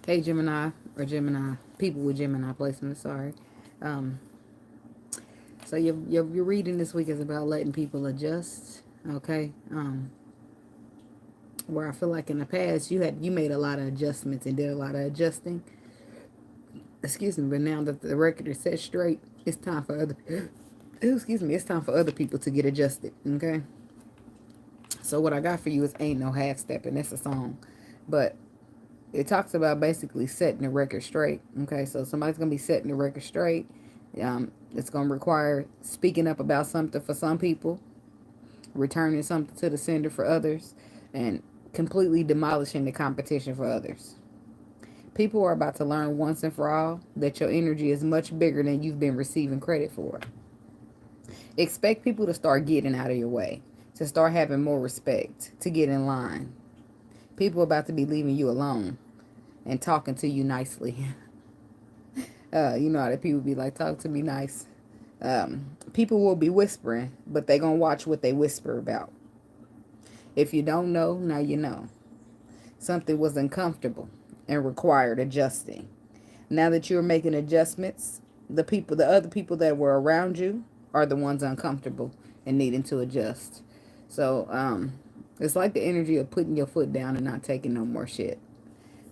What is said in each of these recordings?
Hey, Gemini, or Gemini, people with Gemini placements, sorry. Um, so your reading this week is about letting people adjust, okay? Where I feel like in the past you made a lot of adjustments and did a lot of adjusting. Excuse me, but now that the record is set straight, it's time for other excuse me, it's time for other people to get adjusted, okay? So what I got for you is Ain't No Half Stepping. That's a song. But it talks about basically setting the record straight. Okay, so somebody's gonna be setting the record straight. It's gonna require speaking up about something for some people, returning something to the sender for others, and completely demolishing the competition for others. People are about to learn once and for all that your energy is much bigger than you've been receiving credit for. Expect people to start getting out of your way, to start having more respect, to get in line. People are about to be leaving you alone and talking to you nicely. You know how the people be like, talk to me nice. People will be whispering, but they gonna watch what they whisper about. If you don't know, now you know. Something was uncomfortable and required adjusting. Now that you're making adjustments, the other people that were around you are the ones uncomfortable and needing to adjust. So, it's like the energy of putting your foot down and not taking no more shit.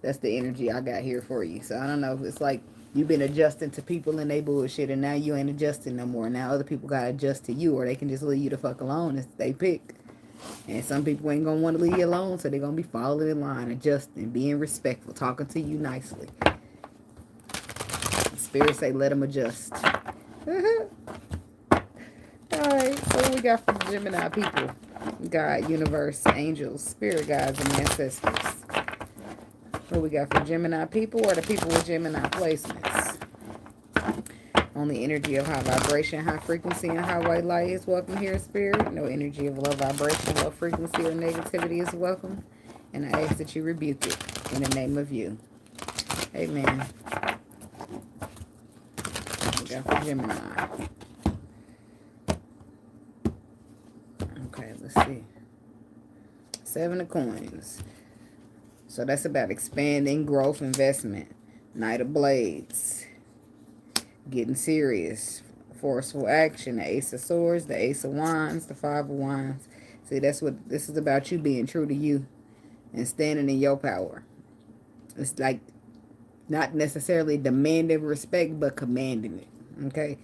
That's the energy I got here for you. So I don't know. It's like you've been adjusting to people and they bullshit, and now you ain't adjusting no more. Now other people gotta adjust to you, or they can just leave you the fuck alone if they pick. And some people ain't gonna want to leave you alone, so they're gonna be following in line, adjusting, being respectful, talking to you nicely. Spirit say let them adjust. Alright, so what we got for Gemini people? God, universe, angels, spirit guides, and ancestors. What we got for Gemini people or the people with Gemini placements? Only energy of high vibration, high frequency, and high white light is welcome here, Spirit. No energy of low vibration, low frequency, or negativity is welcome. And I ask that you rebuke it in the name of you. Amen. We got for Gemini. Okay, let's see. Seven of Coins. So that's about expanding, growth, investment. Knight of Blades. Getting serious. Forceful action. The Ace of Swords, the Ace of Wands, the Five of Wands. See, that's what this is about, you being true to you and standing in your power. It's like not necessarily demanding respect, but commanding it. Okay?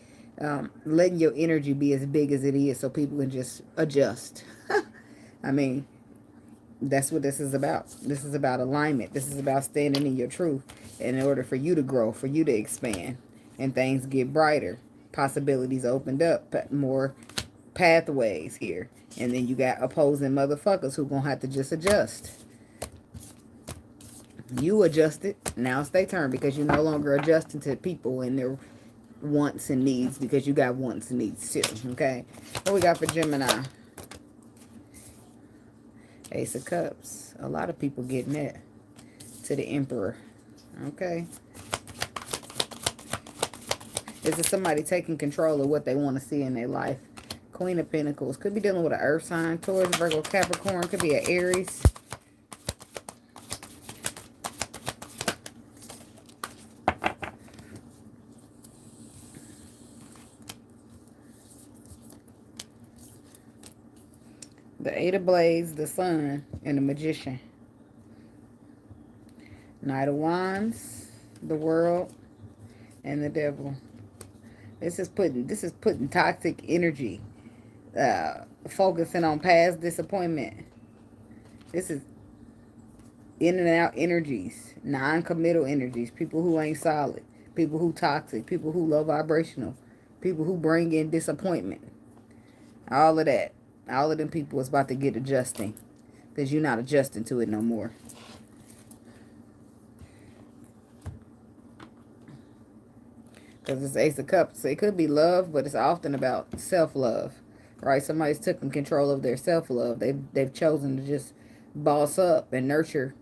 Letting your energy be as big as it is so people can just adjust. I mean, that's what this is about. This is about alignment. This is about standing in your truth. And in order for you to grow, for you to expand, and things get brighter, possibilities opened up, more pathways here. And then you got opposing motherfuckers who gonna have to just adjust. You adjusted. Now it's their turn because you're no longer adjusting to people and their wants and needs because you got wants and needs too. Okay? What we got for Gemini? Ace of Cups. A lot of people getting that. To the Emperor. Okay. This is somebody taking control of what they want to see in their life. Queen of Pentacles. Could be dealing with an Earth sign. Taurus, Virgo, Capricorn. Could be an Aries. The Eight of Blades, the Sun, and the Magician. Knight of Wands, the World, and the Devil. This is putting toxic energy, focusing on past disappointment. This is in and out energies, non-committal energies, people who ain't solid, people who toxic, people who low vibrational, people who bring in disappointment. All of that. All of them people is about to get adjusting because you're not adjusting to it no more. Because it's Ace of Cups. So it could be love, but it's often about self-love. Right? Somebody's taken control of their self-love. They've chosen to just boss up and nurture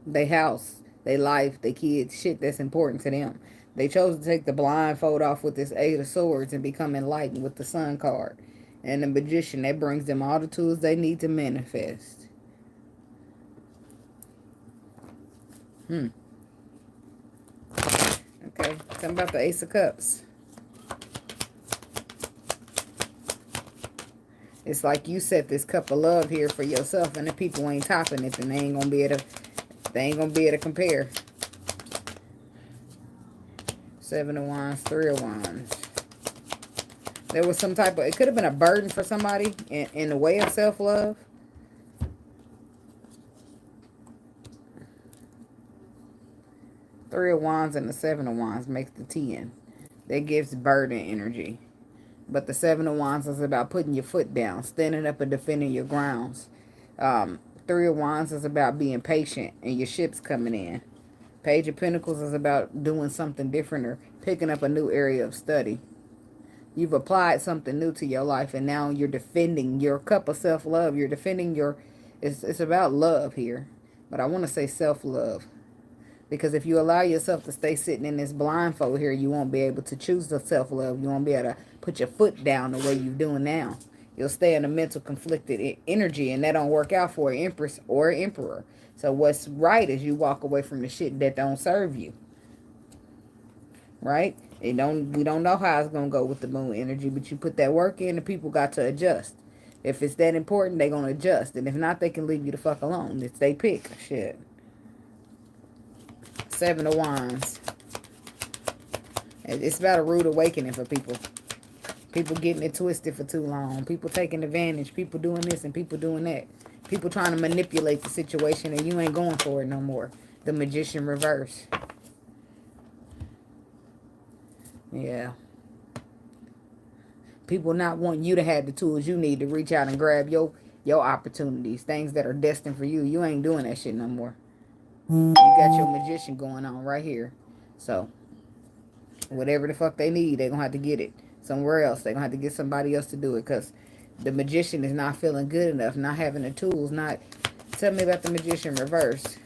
their house, their life, their kids, shit that's important to them. They chose to take the blindfold off with this Eight of Swords and become enlightened with the Sun card. And the Magician, that brings them all the tools they need to manifest. Okay. Something about the Ace of Cups. It's like you set this cup of love here for yourself, and the people ain't topping it, and they ain't gonna be able to compare. 7 of Wands, 3 of Wands. There was some type of, it could have been a burden for somebody in the way of self-love. Three of Wands and the 7 of Wands makes the 10. That gives burden energy. But the 7 of Wands is about putting your foot down, standing up and defending your grounds. 3 of Wands is about being patient and your ship's coming in. Page of Pentacles is about doing something different or picking up a new area of study. You've applied something new to your life, and now you're defending your cup of self-love. You're defending your... It's about love here. But I want to say self-love. Because if you allow yourself to stay sitting in this blindfold here, you won't be able to choose the self-love. You won't be able to put your foot down the way you're doing now. You'll stay in a mental conflicted energy, and that don't work out for an empress or an emperor. So what's right is you walk away from the shit that don't serve you. Right? We don't know how it's going to go with the moon energy, but you put that work in, the people got to adjust. If it's that important, they're going to adjust. And if not, they can leave you the fuck alone. It's they pick. Shit. 7 of Wands. It's about a rude awakening for people. People getting it twisted for too long. People taking advantage. People doing this and people doing that. People trying to manipulate the situation, and you ain't going for it no more. The Magician reverse. Yeah. People not wanting you to have the tools you need to reach out and grab your opportunities. Things that are destined for you. You ain't doing that shit no more. You got your Magician going on right here. So, whatever the fuck they need, they're going to have to get it somewhere else. They're going to have to get somebody else to do it, because the Magician is not feeling good enough, not having the tools, not... Tell me about the Magician reverse.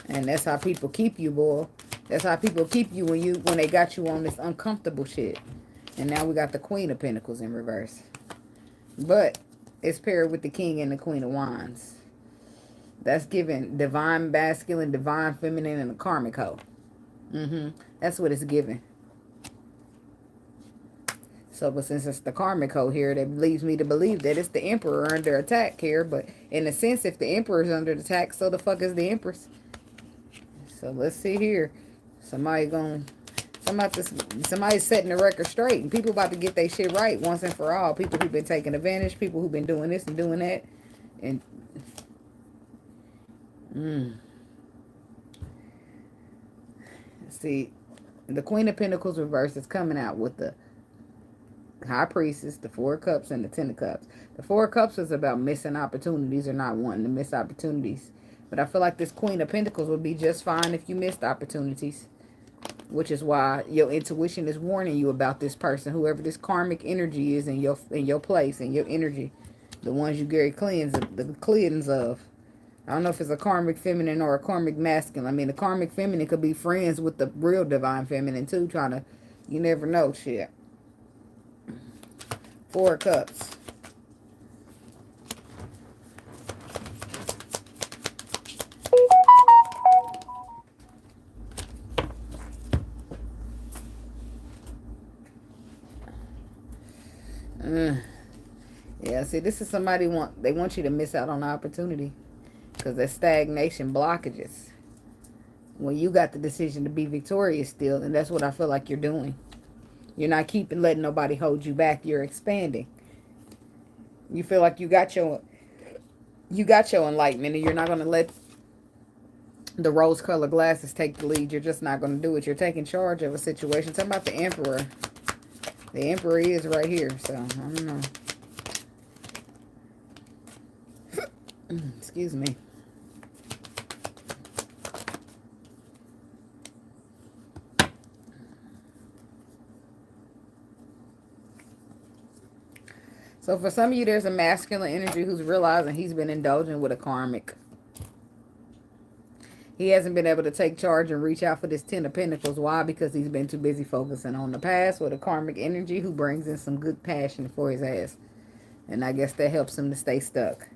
And that's how people keep you, boy. That's how people keep you when they got you on this uncomfortable shit. And now we got the Queen of Pentacles in reverse. But it's paired with the King and the Queen of Wands. That's giving divine masculine, divine feminine, and a karmic hoe. That's what it's giving. So, but since it's the karmic hoe here, that leads me to believe that it's the emperor under attack here. But in a sense, if the emperor is under attack, so the fuck is the empress. So let's see here. Somebody's setting the record straight, and people about to get their shit right once and for all. People who've been taking advantage, people who've been doing this and doing that, and see, the Queen of Pentacles reverse is coming out with the High Priestess, the 4 of Cups, and the 10 of Cups. The 4 of Cups is about missing opportunities or not wanting to miss opportunities. But I feel like this Queen of Pentacles would be just fine if you missed opportunities. Which is why your intuition is warning you about this person. Whoever this karmic energy is in your place, in your energy. The ones you get the cleanse of. I don't know if it's a karmic feminine or a karmic masculine. I mean, the karmic feminine could be friends with the real divine feminine too. You never know, shit. 4 of Cups. Yeah, see, this is somebody they want you to miss out on the opportunity. Because there's stagnation, blockages. When you got the decision to be victorious still, and that's what I feel like you're doing. You're not letting nobody hold you back. You're expanding. You feel like you got your enlightenment, and you're not going to let the rose-colored glasses take the lead. You're just not going to do it. You're taking charge of a situation. Talking about the Emperor. The Emperor is right here, so I don't know. Excuse me. So for some of you, there's a masculine energy who's realizing he's been indulging with a karmic. He hasn't been able to take charge and reach out for this 10 of Pentacles. Why? Because he's been too busy focusing on the past with a karmic energy who brings in some good passion for his ass. And I guess that helps him to stay stuck.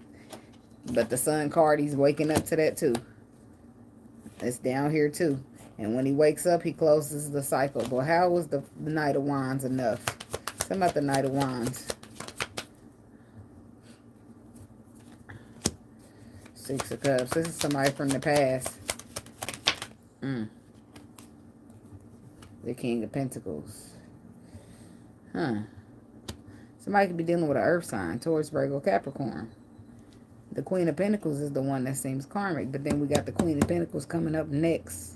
But the Sun card, he's waking up to that too. It's down here too. And when he wakes up, he closes the cycle. But how was the Knight of Wands enough? Something about the Knight of Wands. 6 of Cups. This is somebody from the past. The King of Pentacles. Somebody could be dealing with an earth sign. Taurus, Virgo, Capricorn. The Queen of Pentacles is the one that seems karmic. But then we got the Queen of Pentacles coming up next.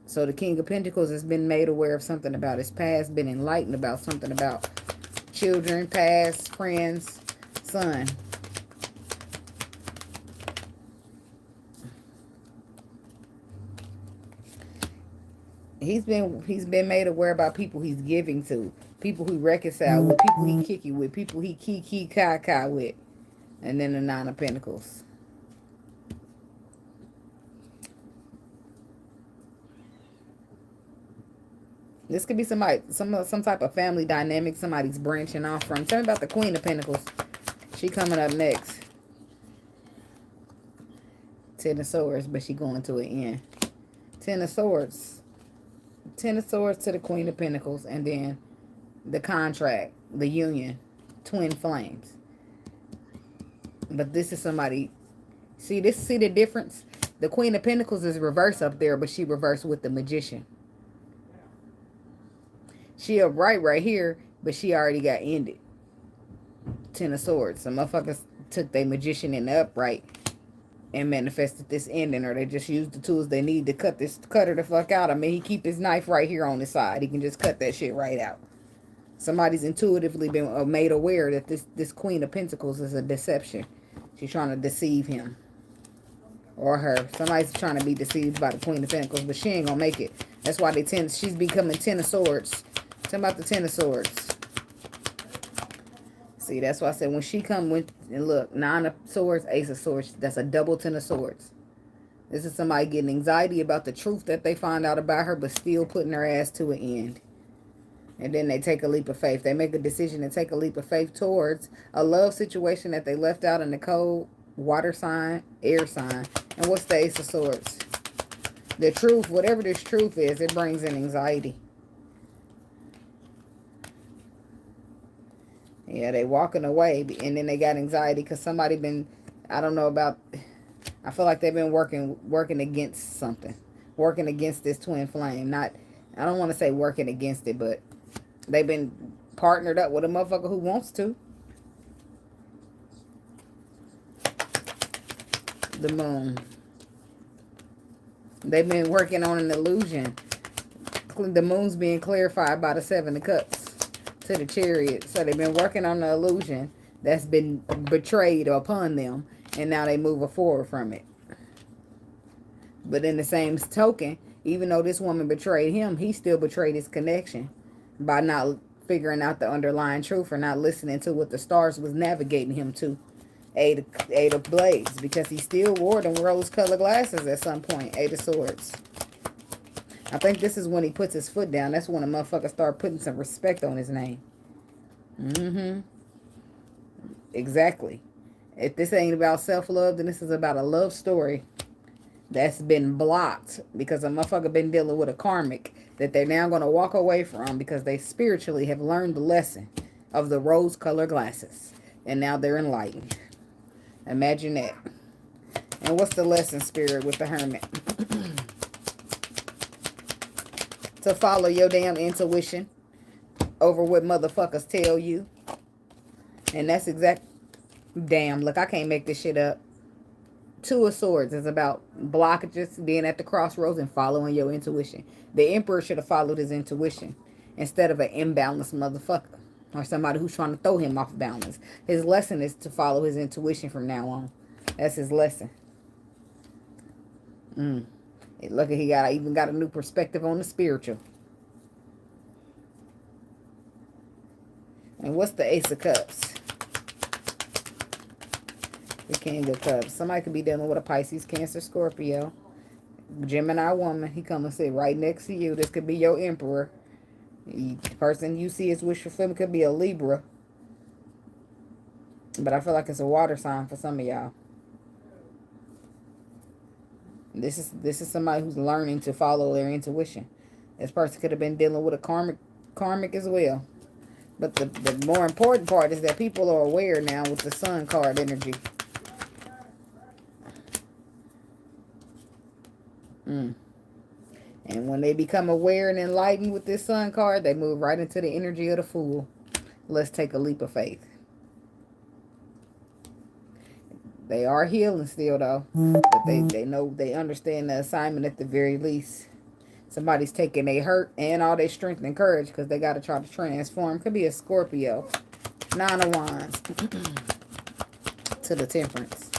So the King of Pentacles has been made aware of something about his past. Been enlightened about something about children, past, friends, son. He's been made aware about people he's giving to, people he reconcile with, people he kicky with, people he kiki kai with, and then the 9 of Pentacles. This could be somebody, some type of family dynamic somebody's branching off from. Tell me about the Queen of Pentacles. She coming up next. 10 of Swords, but she going to an end. 10 of Swords. 10 of Swords to the Queen of Pentacles, and then the contract, the union, twin flames. But this is somebody, see the difference? The Queen of Pentacles is reverse up there, but she reversed with the Magician. She upright right here, but she already got ended. 10 of Swords. Some motherfuckers took their Magician in the upright and manifested this ending, or they just used the tools they need to cut her the fuck out. I mean, he keep his knife right here on his side. He can just cut that shit right out. Somebody's intuitively been made aware that this Queen of Pentacles is a deception. She's trying to deceive him or her. Somebody's trying to be deceived by the Queen of Pentacles, but she ain't gonna make it. That's why she's becoming 10 of Swords. Tell me about the 10 of Swords. See, that's why I said when she come with, and look, 9 of Swords, Ace of Swords. That's a double 10 of Swords. This is somebody getting anxiety about the truth that they find out about her, but still putting her ass to an end. And then they take a leap of faith. They make a decision to take a leap of faith towards a love situation that they left out in the cold. Water sign, air sign. And what's the Ace of Swords? The truth, whatever this truth is, it brings in anxiety. Yeah, they walking away, and then they got anxiety because somebody been, I don't know about, I feel like they've been working against something. Working against this twin flame. Not, I don't want to say working against it, but they've been partnered up with a motherfucker who wants to. The Moon. They've been working on an illusion. The Moon's being clarified by the 7 of Cups to the Chariot. So they've been working on the illusion that's been betrayed upon them, and now they move forward from it. But in the same token, even though this woman betrayed him, he still betrayed his connection by not figuring out the underlying truth or not listening to what the stars was navigating him to. 8 of Blades, because he still wore them rose-colored glasses at some point. 8 of Swords. I think this is when he puts his foot down. That's when a motherfucker start putting some respect on his name. Exactly. If this ain't about self-love, then this is about a love story that's been blocked because a motherfucker been dealing with a karmic that they're now going to walk away from because they spiritually have learned the lesson of the rose-colored glasses. And now they're enlightened. Imagine that. And what's the lesson, Spirit, with the Hermit? To follow your damn intuition over what motherfuckers tell you. And that's exact. Damn, look, I can't make this shit up. 2 of Swords is about blockages, being at the crossroads and following your intuition. The Emperor should have followed his intuition instead of an imbalanced motherfucker or somebody who's trying to throw him off balance. His lesson is to follow his intuition from now on. That's his lesson. Look, he even got a new perspective on the spiritual. And what's the Ace of Cups? The King of Cups. Somebody could be dealing with a Pisces, Cancer, Scorpio, Gemini woman. He come and sit right next to you. This could be your Emperor. The person you see as wish fulfillment could be a Libra. But I feel like it's a water sign for some of y'all. This is somebody who's learning to follow their intuition. This person could have been dealing with a karmic as well. But the more important part is that people are aware now with the sun card energy. And when they become aware and enlightened with this sun card, they move right into the energy of the Fool. Let's take a leap of faith. They are healing still, though. But they know, they understand the assignment at the very least. Somebody's taking their hurt and all their strength and courage because they got to try to transform. Could be a Scorpio. 9 of Wands. To the Temperance.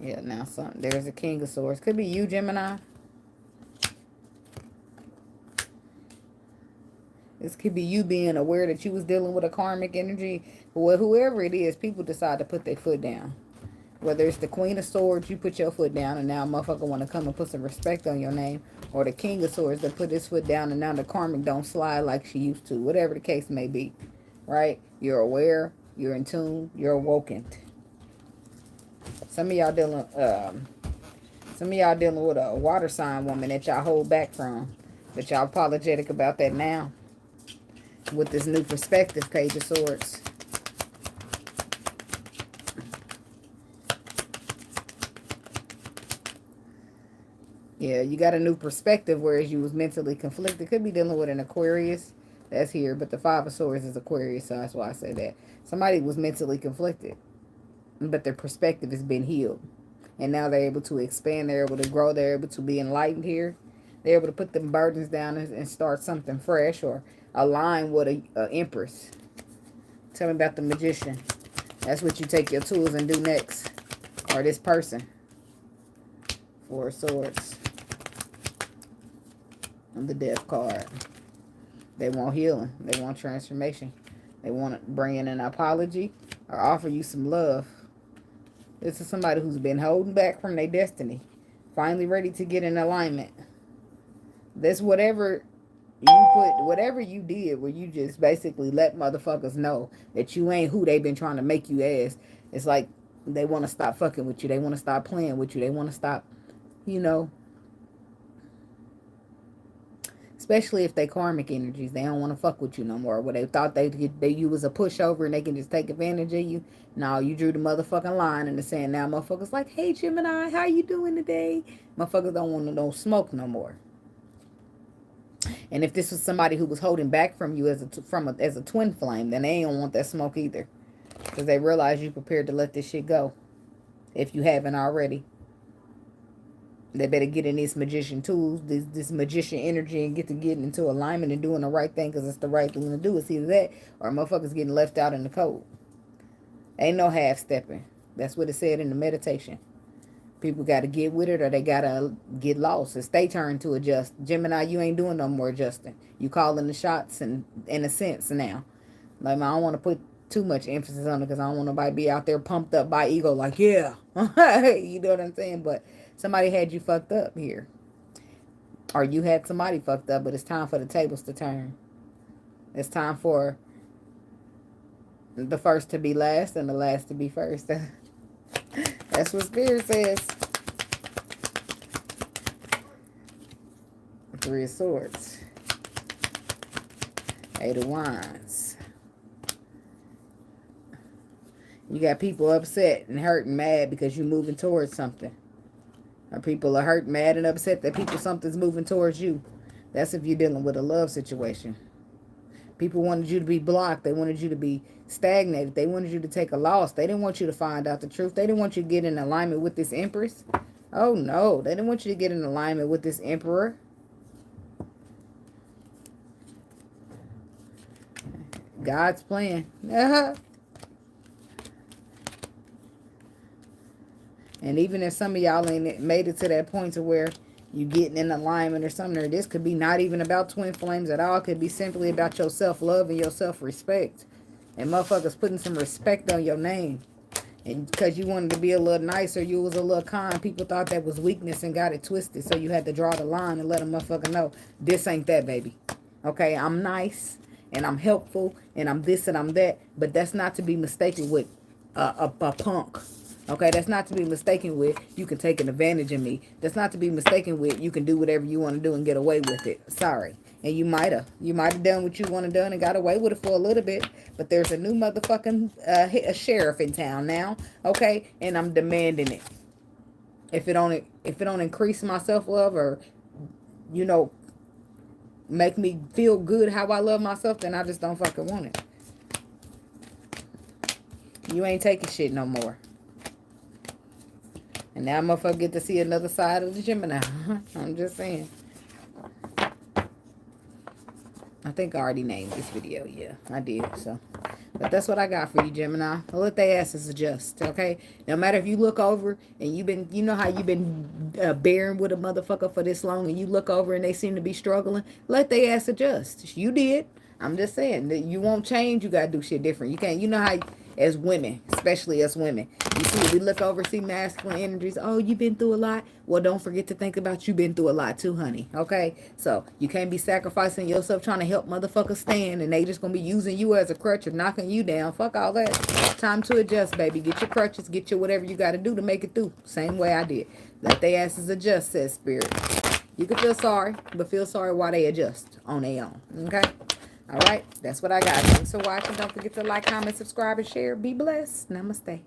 Yeah, now something. There's a King of Swords. Could be you, Gemini. This could be you being aware that you was dealing with a karmic energy. Well, whoever it is, people decide to put their foot down. Whether it's the Queen of Swords, you put your foot down, and now a motherfucker want to come and put some respect on your name. Or the King of Swords that put his foot down, and now the karmic don't slide like she used to. Whatever the case may be. Right? You're aware. You're in tune. You're awoken. Some of y'all dealing with a water sign woman that y'all hold back from. But y'all apologetic about that now. With this new perspective, Page of Swords. Yeah, you got a new perspective, whereas you was mentally conflicted. Could be dealing with an Aquarius. That's here, but the Five of Swords is Aquarius, so that's why I say that. Somebody was mentally conflicted, but their perspective has been healed. And now they're able to expand, they're able to grow, they're able to be enlightened here. They're able to put them burdens down and start something fresh or align with a Empress. Tell me about the Magician. That's what you take your tools and do next. Or this person. Four of Swords. And the Death card. They want healing. They want transformation. They want to bring in an apology or offer you some love. This is somebody who's been holding back from their destiny. Finally ready to get in alignment. This whatever you did where you just basically let motherfuckers know that you ain't who they been trying to make you as. It's like they want to stop fucking with you. They want to stop playing with you. They want to stop, you know. Especially if they karmic energies. They don't want to fuck with you no more. Where they thought you was a pushover and they can just take advantage of you. No, you drew the motherfucking line in the sand. Now motherfuckers like, hey Gemini, how you doing today? Motherfuckers don't want no smoke no more. And if this was somebody who was holding back from you as a twin flame, then they ain't gonna want that smoke either. Because they realize you prepared to let this shit go. If you haven't already. They better get in these magician tools, this magician energy, and get into alignment and doing the right thing because it's the right thing to do. It's either that or motherfuckers getting left out in the cold. Ain't no half-stepping. That's what it said in the meditation. People got to get with it or they got to get lost. It's their turn to adjust. Gemini, you ain't doing no more adjusting. You calling the shots in a sense now. Like, I don't want to put too much emphasis on it because I don't want nobody to be out there pumped up by ego like, yeah. You know what I'm saying? But somebody had you fucked up here. Or you had somebody fucked up, but it's time for the tables to turn. It's time for the first to be last and the last to be first. That's what Spirit says. Three of Swords. Eight of Wands. You got people upset and hurt and mad because you're moving towards something. Or people are hurt, mad, and upset that something's moving towards you. That's if you're dealing with a love situation. People wanted you to be blocked. They wanted you to be stagnated. They wanted you to take a loss. They didn't want you to find out the truth. They didn't want you to get in alignment with this Empress. Oh, no. They didn't want you to get in alignment with this Emperor. God's plan. And even if some of y'all ain't made it to that point to where you getting in alignment or something, or this could be not even about twin flames at all. It could be simply about your self-love and your self-respect. And motherfuckers putting some respect on your name. And because you wanted to be a little nicer, you was a little kind, people thought that was weakness and got it twisted. So you had to draw the line and let a motherfucker know, this ain't that, baby. Okay, I'm nice and I'm helpful and I'm this and I'm that. But that's not to be mistaken with a punk. Okay, that's not to be mistaken with you can take an advantage of me. That's not to be mistaken with you can do whatever you want to do and get away with it. Sorry. And you might have. You might have done what you want to do and got away with it for a little bit. But there's a new motherfucking a sheriff in town now. Okay? And I'm demanding it. If it don't increase my self-love or, you know, make me feel good how I love myself, then I just don't fucking want it. You ain't taking shit no more. And now motherfucker get to see another side of the Gemini. I'm just saying. I think I already named this video. Yeah, I did. So, but that's what I got for you, Gemini. I'll let their asses adjust, okay? No matter if you look over and you know how you've been bearing with a motherfucker for this long and you look over and they seem to be struggling, let their ass adjust. You did. I'm just saying that you won't change. You got to do shit different. You can't, you know how, as women, especially us women, you see, we look over, see masculine energies. Oh, you've been through a lot. Well, don't forget to think about you've been through a lot too, honey. Okay? So, you can't be sacrificing yourself trying to help motherfuckers stand and they just going to be using you as a crutch or knocking you down. Fuck all that. Time to adjust, baby. Get your crutches, get your whatever you got to do to make it through. Same way I did. Let their asses adjust, says Spirit. You can feel sorry, but feel sorry while they adjust on their own. Okay? All right? That's what I got. Thanks for watching. Don't forget to like, comment, subscribe, and share. Be blessed. Namaste.